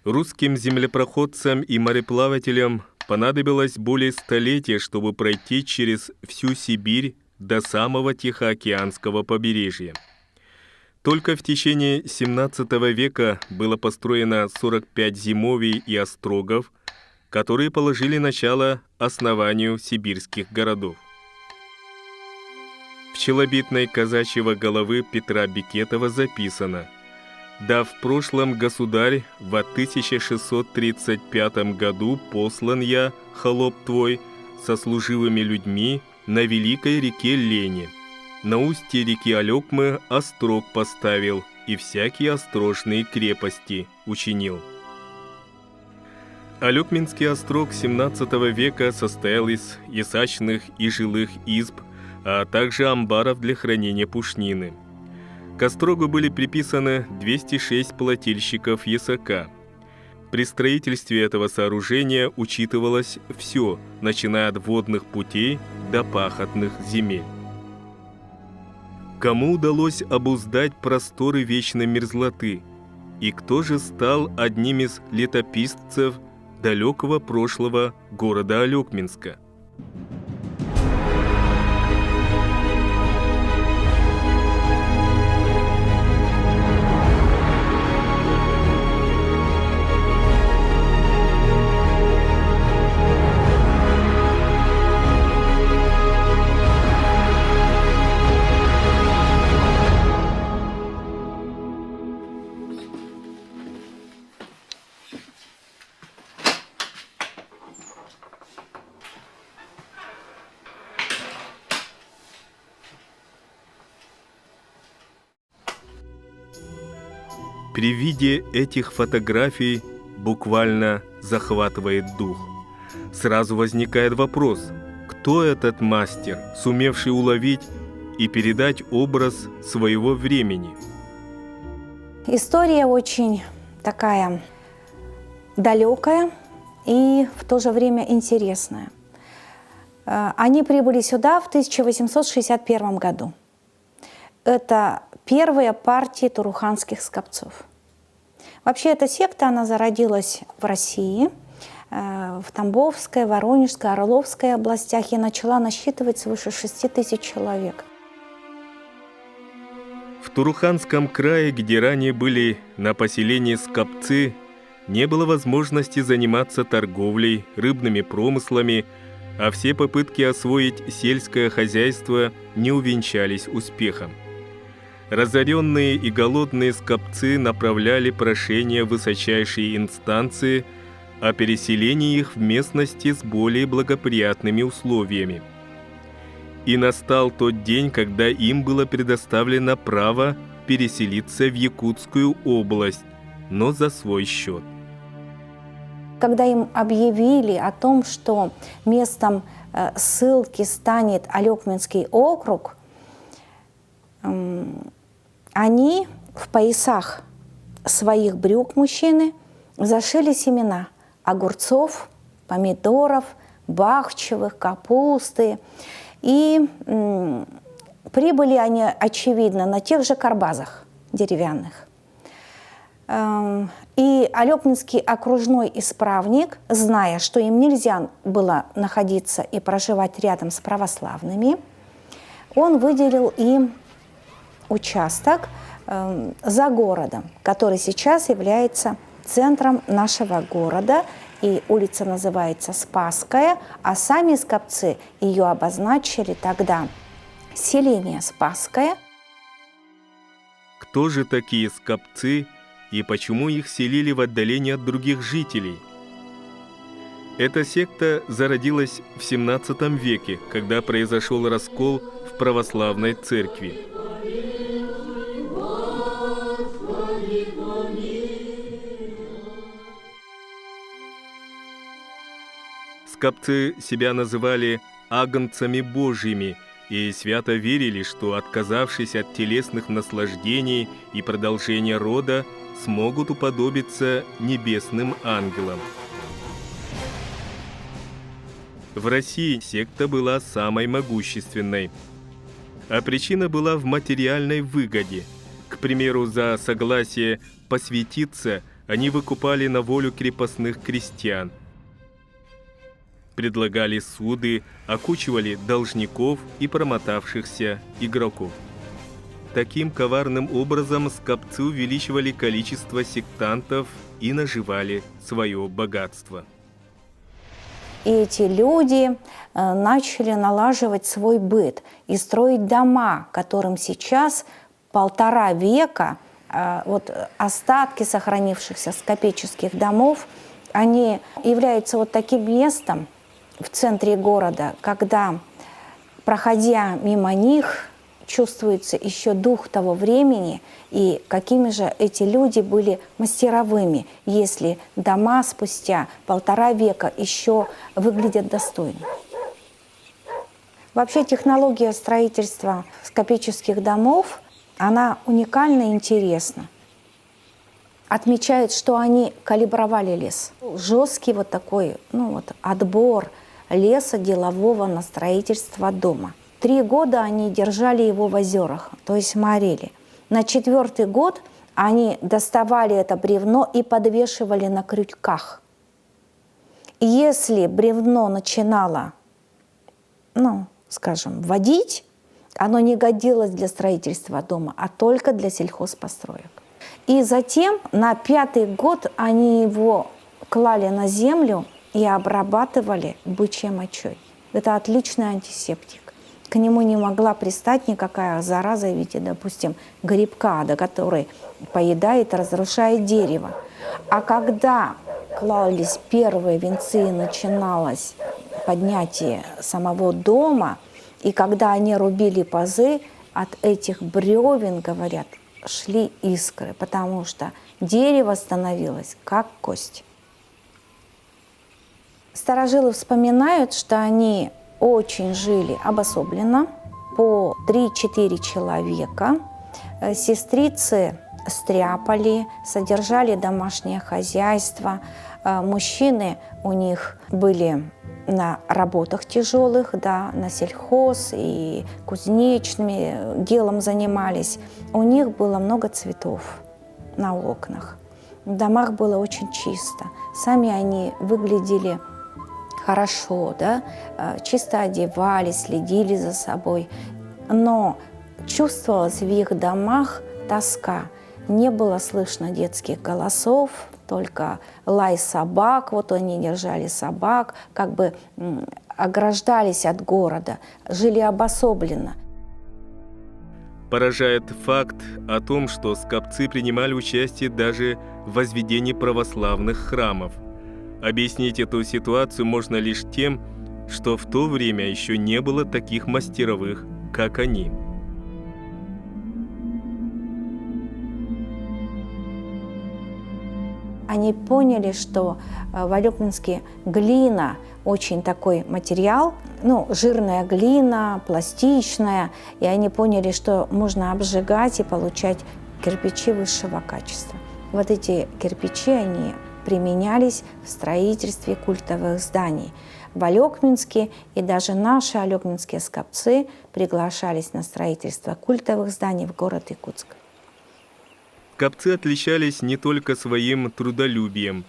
Русским землепроходцам и мореплавателям понадобилось более столетия, чтобы пройти через всю Сибирь до самого Тихоокеанского побережья. Только в течение XVII века было построено 45 зимовий и острогов, которые положили начало основанию сибирских городов. В челобитной казачьего головы Петра Бекетова записано: «Да в прошлом, государь, в 1635 году послан я, холоп твой, со служивыми людьми на великой реке Лени. На устье реки Алекмы острог поставил и всякие острожные крепости учинил». Алекминский острог XVII века состоял из ясачных и жилых изб, а также амбаров для хранения пушнины. К острогу были приписаны 206 плотильщиков ясака. При строительстве этого сооружения учитывалось все, начиная от водных путей до пахотных земель. Кому удалось обуздать просторы вечной мерзлоты? И кто же стал одним из летописцев далекого прошлого города Алекминска? При виде этих фотографий буквально захватывает дух. Сразу возникает вопрос: кто этот мастер, сумевший уловить и передать образ своего времени? История очень такая далекая и в то же время интересная. Они прибыли сюда в 1861 году. Это первая партия туруханских скопцов. Вообще эта секта, она зародилась в России, в Тамбовской, Воронежской, Орловской областях и начала насчитывать свыше 6000 человек. В Туруханском крае, где ранее были на поселении скопцы, не было возможности заниматься торговлей, рыбными промыслами, а все попытки освоить сельское хозяйство не увенчались успехом. Разоренные и голодные скопцы направляли прошения в высочайшие инстанции о переселении их в местности с более благоприятными условиями. И настал тот день, когда им было предоставлено право переселиться в Якутскую область, но за свой счет. Когда им объявили о том, что местом ссылки станет Алекминский округ, они в поясах своих брюк, мужчины, зашили семена огурцов, помидоров, бахчевых, капусты. И прибыли они, очевидно, на тех же карбазах деревянных. И Алекминский окружной исправник, зная, что им нельзя было находиться и проживать рядом с православными, он выделил им участок за городом, который сейчас является центром нашего города, и улица называется Спасская, а сами скопцы ее обозначили тогда селение Спасское. Кто же такие скопцы и почему их селили в отдалении от других жителей? Эта секта зародилась в XVII веке, когда произошел раскол в православной церкви. Скопцы себя называли агнцами Божьими и свято верили, что, отказавшись от телесных наслаждений и продолжения рода, смогут уподобиться небесным ангелам. В России секта была самой могущественной, а причина была в материальной выгоде. К примеру, за согласие посвятиться они выкупали на волю крепостных крестьян, предлагали суды, окучивали должников и промотавшихся игроков. Таким коварным образом скопцы увеличивали количество сектантов и наживали свое богатство. И эти люди начали налаживать свой быт и строить дома, которым сейчас 1,5 века. Вот остатки сохранившихся скопических домов, они являются вот таким местом в центре города, когда, проходя мимо них, чувствуется еще дух того времени, и какими же эти люди были мастеровыми, если дома спустя 1,5 века еще выглядят достойно. Вообще технология строительства скопических домов, она уникальна и интересна. Отмечают, что они калибровали лес. Жесткий вот такой отбор леса делового на строительство дома. 3 года они держали его в озерах, то есть морили. На 4-й год они доставали это бревно и подвешивали на крючках. И если бревно начинало, водить, оно не годилось для строительства дома, а только для сельхозпостроек. И затем на 5-й год они его клали на землю и обрабатывали бычьей мочой. Это отличный антисептик. К нему не могла пристать никакая зараза в виде, допустим, грибка, который поедает и разрушает дерево. А когда клались первые венцы и начиналось поднятие самого дома, и когда они рубили пазы, от этих бревен, говорят, шли искры, потому что дерево становилось как кость. Старожилы вспоминают, что они очень жили обособленно, по 3-4 человека. Сестрицы стряпали, содержали домашнее хозяйство. Мужчины у них были на работах тяжелых, на сельхоз и кузнечными делом занимались. У них было много цветов на окнах. В домах было очень чисто. Сами они выглядели хорошо, чисто одевались, следили за собой. Но чувствовалась в их домах тоска. Не было слышно детских голосов, только лай собак. Вот они держали собак, ограждались от города, жили обособленно. Поражает факт о том, что скопцы принимали участие даже в возведении православных храмов. Объяснить эту ситуацию можно лишь тем, что в то время еще не было таких мастеровых, как они. Они поняли, что в Алёкминске глина очень такой материал, жирная глина, пластичная, и они поняли, что можно обжигать и получать кирпичи высшего качества. Вот эти кирпичи, они применялись в строительстве культовых зданий в Алёкминске, и даже наши алёкминские скопцы приглашались на строительство культовых зданий в город Якутск. Скопцы отличались не только своим трудолюбием.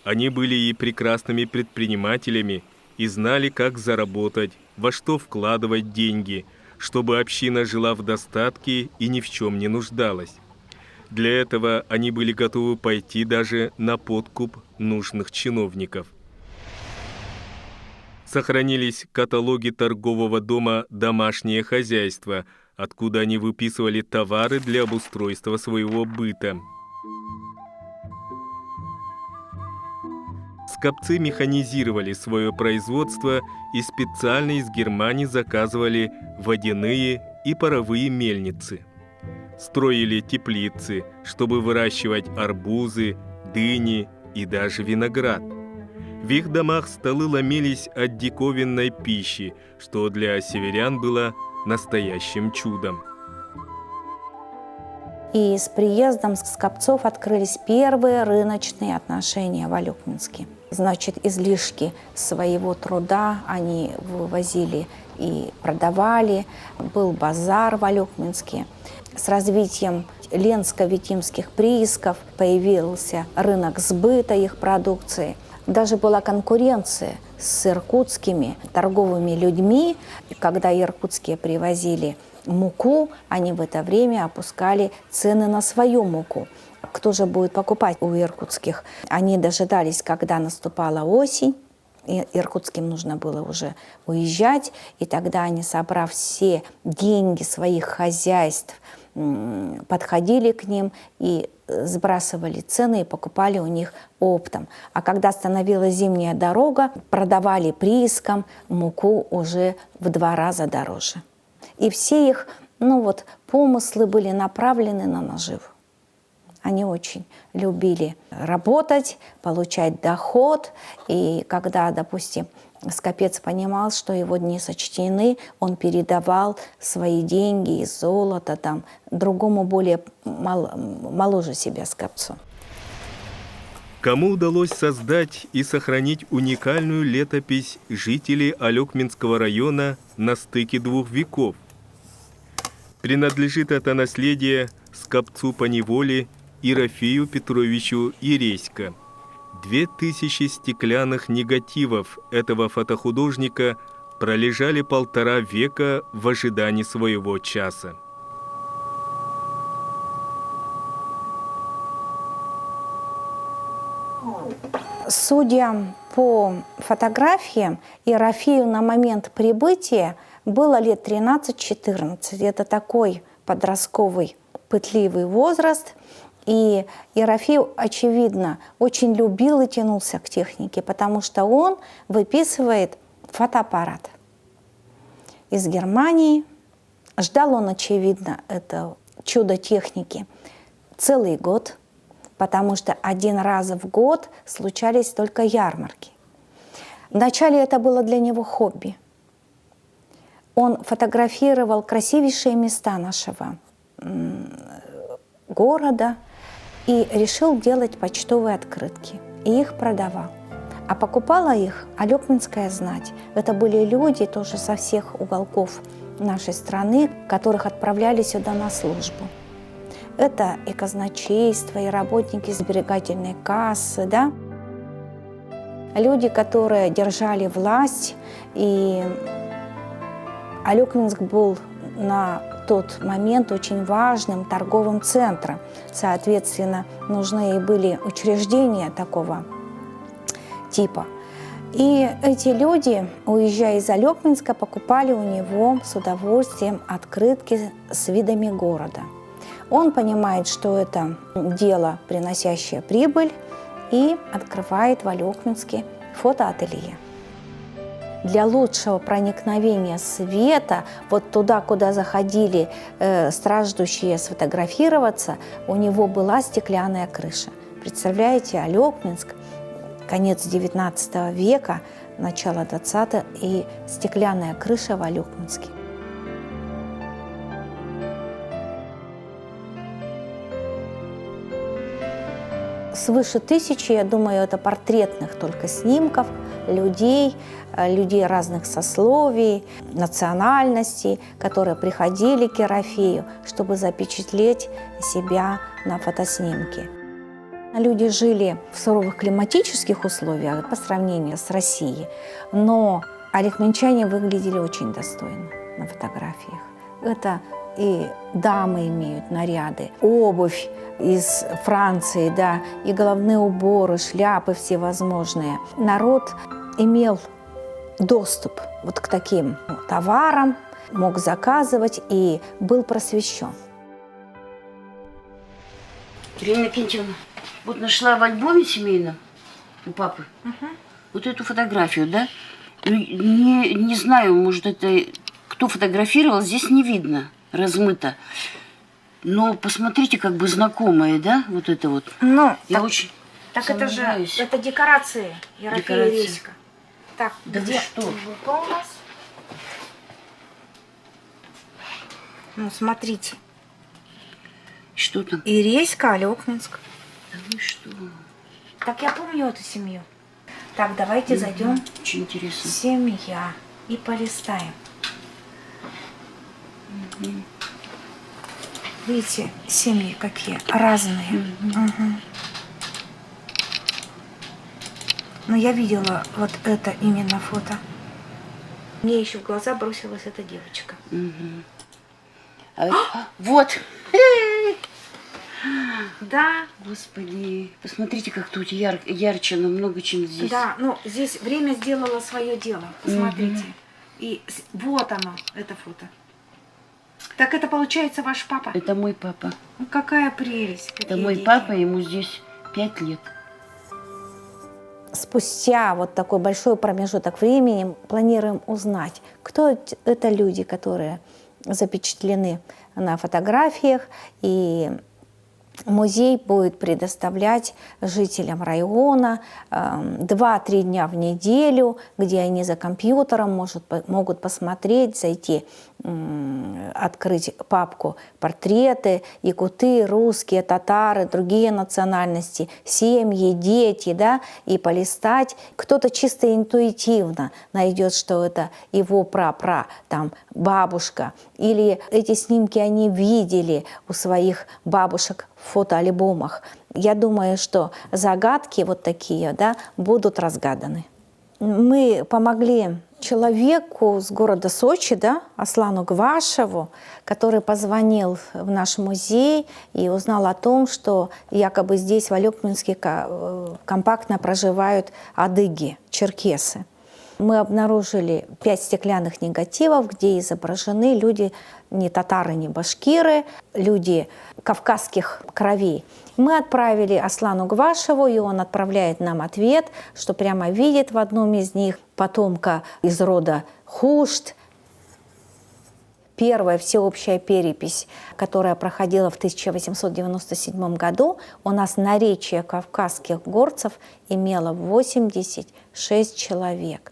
Они были и прекрасными предпринимателями и знали, как заработать, во что вкладывать деньги, чтобы община жила в достатке и ни в чем не нуждалась. Для этого они были готовы пойти даже на подкуп нужных чиновников. Сохранились каталоги торгового дома «Домашнее хозяйство», откуда они выписывали товары для обустройства своего быта. Скопцы механизировали свое производство и специально из Германии заказывали водяные и паровые мельницы. Строили теплицы, чтобы выращивать арбузы, дыни и даже виноград. В их домах столы ломились от диковинной пищи, что для северян было настоящим чудом. И с приездом скопцов открылись первые рыночные отношения в Алёкминске. значит, излишки своего труда они вывозили и продавали. Был базар в Алекминске. С развитием ленско-витимских приисков появился рынок сбыта их продукции. Даже была конкуренция с иркутскими торговыми людьми. Когда иркутские привозили муку, они в это время опускали цены на свою муку. Кто же будет покупать у иркутских? Они дожидались, когда наступала осень, и иркутским нужно было уже уезжать, и тогда они, собрав все деньги своих хозяйств, подходили к ним и сбрасывали цены и покупали у них оптом. А когда становилась зимняя дорога, продавали приискам муку уже в 2 раза дороже. И все их помыслы были направлены на наживу. Они очень любили работать, получать доход. И когда, допустим, скопец понимал, что его дни сочтены, он передавал свои деньги и золото другому более моложе себя скопцу. Кому удалось создать и сохранить уникальную летопись жителей Алекминского района на стыке 2 веков? Принадлежит это наследие скопцу по неволе Ерофею Петровичу Иресько. 2000 стеклянных негативов этого фотохудожника пролежали 1,5 века в ожидании своего часа. Судя по фотографиям, Ерофею на момент прибытия было лет 13-14. Это такой подростковый пытливый возраст. И Ерофей, очевидно, очень любил и тянулся к технике, потому что он выписывает фотоаппарат из Германии. Ждал он, очевидно, это чудо техники целый год, потому что 1 раз в год случались только ярмарки. Вначале это было для него хобби. Он фотографировал красивейшие места нашего города и решил делать почтовые открытки. И их продавал. А покупала их алекминская знать. Это были люди тоже со всех уголков нашей страны, которых отправляли сюда на службу. Это и казначейство, и работники сберегательной кассы, да? Люди, которые держали власть, и Алекминск был на тот момент очень важным торговым центром. Соответственно, нужны и были учреждения такого типа. И эти люди, уезжая из Алекминска, покупали у него с удовольствием открытки с видами города. Он понимает, что это дело, приносящее прибыль, и открывает в Алекминске фотоателье. Для лучшего проникновения света вот туда, куда заходили страждущие сфотографироваться, у него была стеклянная крыша. Представляете, Алекминск, конец XIX века, начало XX, и стеклянная крыша в Алекминске. Свыше 1000, я думаю, это портретных только снимков людей разных сословий, национальностей, которые приходили к Ерофею, чтобы запечатлеть себя на фотоснимке. Люди жили в суровых климатических условиях по сравнению с Россией, но алекминчане выглядели очень достойно на фотографиях. Это и дамы имеют наряды, обувь из Франции, да, и головные уборы, шляпы всевозможные. Народ имел доступ вот к таким товарам, мог заказывать и был просвещен. Ирина Кентьевна, вот нашла в альбоме семейном у папы вот эту фотографию, да? Не знаю, может, это кто фотографировал, здесь не видно, размыто. Но посмотрите, как бы знакомое, да, вот это вот. Ну, я так, очень так это же сомневаюсь. это декорации Ерофея Иресько. Так, Да где вы что? кто у нас? Ну, смотрите. Что там? Иресько, Алекминск. Да вы что? Так я помню эту семью. Так, давайте зайдем Очень интересно. в семья и полистаем. Видите, семьи какие разные. Мгм. Но я видела вот это именно фото. Мне еще в глаза бросилась эта девочка. Вот! Да, Господи, посмотрите, как тут ярче намного, чем здесь. да, ну здесь время сделало свое дело. Посмотрите. И вот оно, это фото. Так это получается ваш папа? Это мой папа. Ну, какая прелесть. Это какие мой дети. папа, ему здесь 5 лет. Спустя вот такой большой промежуток времени планируем узнать, кто это люди, которые запечатлены на фотографиях, и музей будет предоставлять жителям района 2-3 дня в неделю, где они за компьютером могут посмотреть, зайти, открыть папку «Портреты», якуты, русские, татары, другие национальности, семьи, дети, да, и полистать. Кто-то чисто интуитивно найдет, что это его прапра, там, бабушка, или эти снимки они видели у своих бабушек в фотоальбомах. Я думаю, что загадки вот такие, да, будут разгаданы. Мы помогли человеку с города Сочи, да, Аслану Гвашеву, который позвонил в наш музей и узнал о том, что якобы здесь, в Алёкминске, компактно проживают адыги, черкесы. Мы обнаружили 5 стеклянных негативов, где изображены люди не татары, не башкиры, люди кавказских кровей. Мы отправили Аслану Гвашеву, и он отправляет нам ответ, что прямо видит в одном из них потомка из рода Хушт. Первая всеобщая перепись, которая проходила в 1897 году, у нас наречие кавказских горцев имело 86 человек.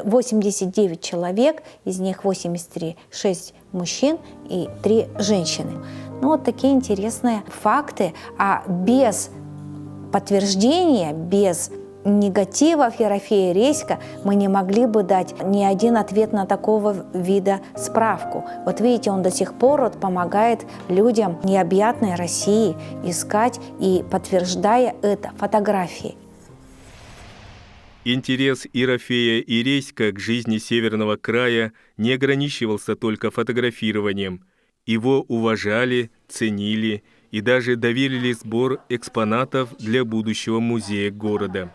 89 человек, из них 83, 6 мужчин и 3 женщины. Ну, вот такие интересные факты. А без подтверждения, без негативов Ерофея Резька мы не могли бы дать ни один ответ на такого вида справку. Вот видите, он до сих пор вот помогает людям необъятной России искать и подтверждая это фотографией. Интерес Ерофея Иреська к жизни Северного края не ограничивался только фотографированием. Его уважали, ценили и даже доверили сбор экспонатов для будущего музея города.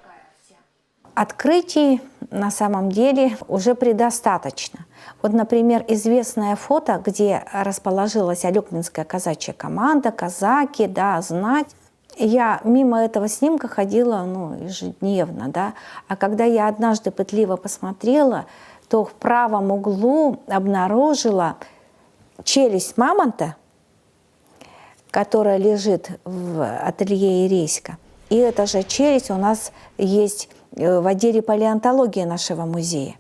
Открытий на самом деле уже предостаточно. Вот, например, известное фото, где расположилась Алёкминская казачья команда, казаки, да, знать. Я мимо этого снимка ходила ежедневно, да. А когда я однажды пытливо посмотрела, то в правом углу обнаружила челюсть мамонта, которая лежит в ателье Ереська. И эта же челюсть у нас есть в отделе палеонтологии нашего музея.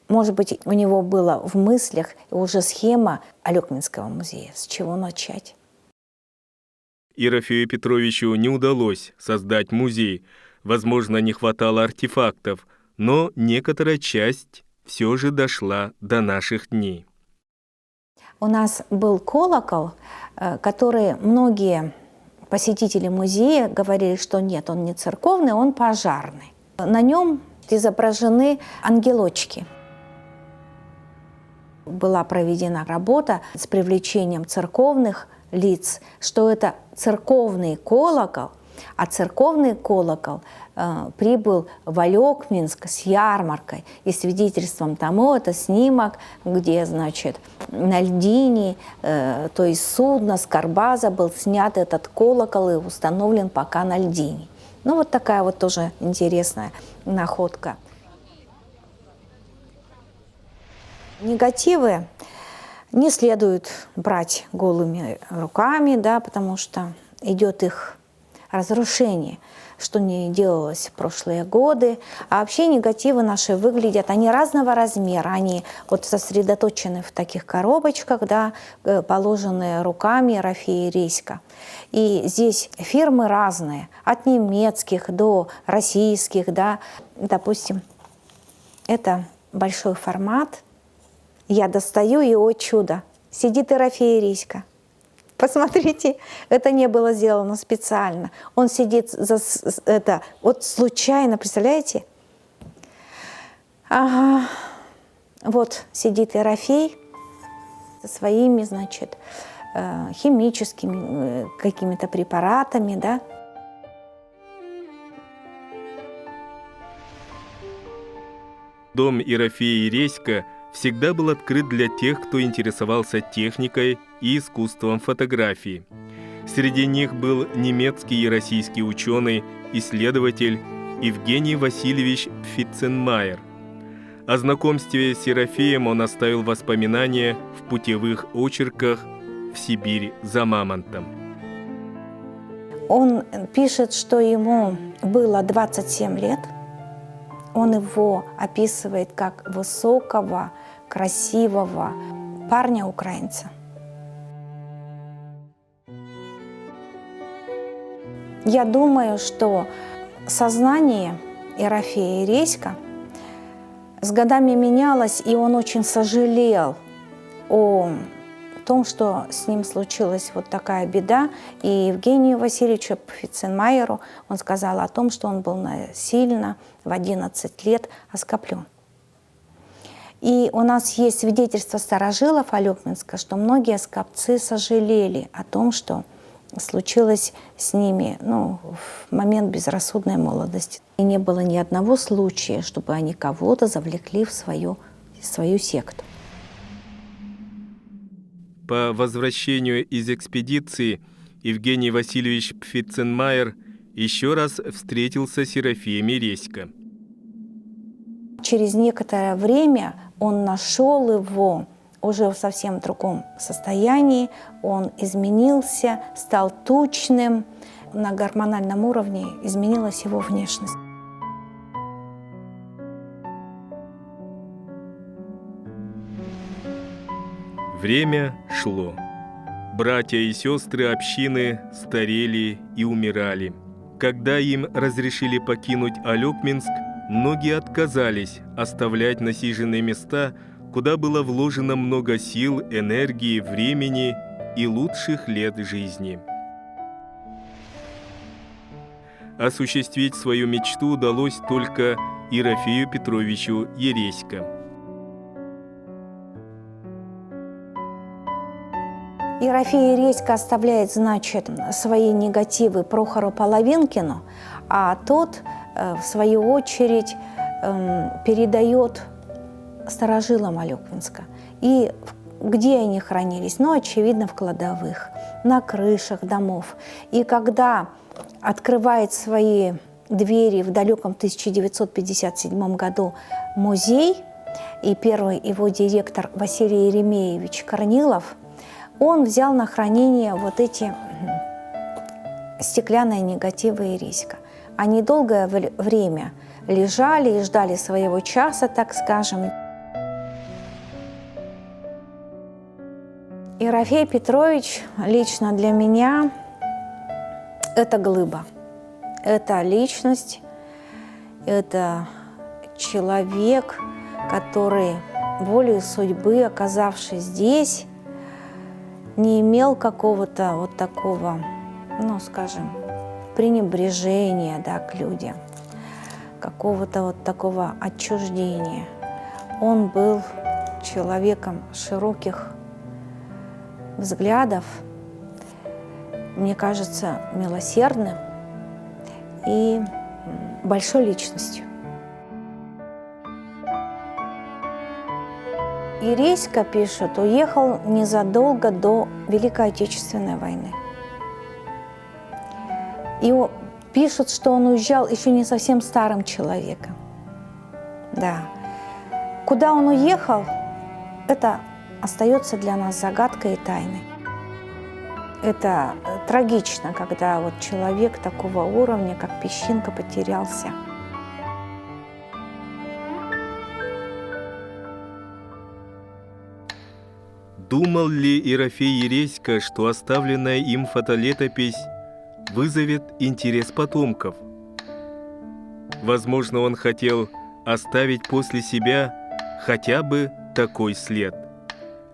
Может быть, у него была в мыслях уже схема Алёкминского музея, с чего начать. Ерофею Петровичу не удалось создать музей. Возможно, не хватало артефактов, но некоторая часть все же дошла до наших дней. У нас был колокол, который многие посетители музея говорили, что нет, он не церковный, он пожарный. На нем изображены ангелочки. Была проведена работа с привлечением церковных лиц, что это церковный колокол, а церковный колокол прибыл в Алёкминск с ярмаркой. И свидетельством тому это снимок, где, значит, на льдине, то есть судно с карбаза был снят этот колокол и установлен пока на льдине. Ну, вот такая вот тоже интересная находка. Негативы не следует брать голыми руками, да, потому что идет их разрушение. что не делалось в прошлые годы. А вообще негативы наши выглядят, они разного размера, они вот сосредоточены в таких коробочках, да, положенные руками Ерофея Редька. И здесь фирмы разные, от немецких до российских, да, допустим, это большой формат. Я достаю, и, о чудо, сидит Ерофей Редька. Посмотрите, это не было сделано специально. Он сидит вот случайно, представляете? Ага. Вот сидит Ерофей со своими, значит, химическими какими-то препаратами, да. Дом Ерофея Редька всегда был открыт для тех, кто интересовался техникой и искусством фотографии. Среди них был немецкий и российский ученый, исследователь Евгений Васильевич Пфитценмайер. О знакомстве с Ерофеем он оставил воспоминания в путевых очерках «В Сибирь за мамонтом». Он пишет, что ему было 27 лет. Он его описывает как высокого, красивого парня-украинца. Я думаю, что сознание Ерофея Редька с годами менялось, и он очень сожалел о том, что с ним случилась вот такая беда. И Евгению Васильевичу Пфитценмайеру он сказал о том, что он был насильно в 11 лет оскоплен. И у нас есть свидетельство старожилов Алёкминска, что многие скопцы сожалели о том, что случилось с ними в момент безрассудной молодости. И не было ни одного случая, чтобы они кого-то завлекли в свою секту. По возвращению из экспедиции Евгений Васильевич Пфитценмайер еще раз встретился с Ерофеем Редько. Через некоторое время он нашел его уже в совсем другом состоянии, он изменился, стал тучным, на гормональном уровне изменилась его внешность. Время шло. Братья и сестры общины старели и умирали. Когда им разрешили покинуть Алёкминск, многие отказались оставлять насиженные места, куда было вложено много сил, энергии, времени и лучших лет жизни. Осуществить свою мечту удалось только Ерофею Петровичу Редько. Ерофей Редька оставляет, значит, свои негативы Прохору Половинкину, а тот, в свою очередь, передает старожилам Алёкминска. И где они хранились? Очевидно, в кладовых, на крышах домов. И когда открывает свои двери в далеком 1957 году музей, и первый его директор Василий Еремеевич Корнилов, он взял на хранение вот эти стеклянные негативы Редька. Они долгое время лежали и ждали своего часа, так скажем. Ерофей Петрович лично для меня – это глыба, это личность, это человек, который волей судьбы, оказавшись здесь, не имел какого-то вот такого, скажем, пренебрежения, к людям, какого-то вот такого отчуждения. Он был человеком широких взглядов, мне кажется, милосердным и большой личностью. И Редька, пишет, уехал незадолго до Великой Отечественной войны. И пишут, что он уезжал еще не совсем старым человеком. Да. Куда он уехал, это остается для нас загадкой и тайной. Это трагично, когда вот человек такого уровня, как Песчинка, потерялся. Думал ли Ерофей Ереська, что оставленная им фотолетопись вызовет интерес потомков? Возможно, он хотел оставить после себя хотя бы такой след.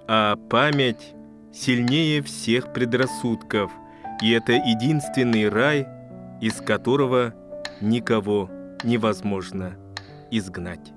А память сильнее всех предрассудков, и это единственный рай, из которого никого невозможно изгнать.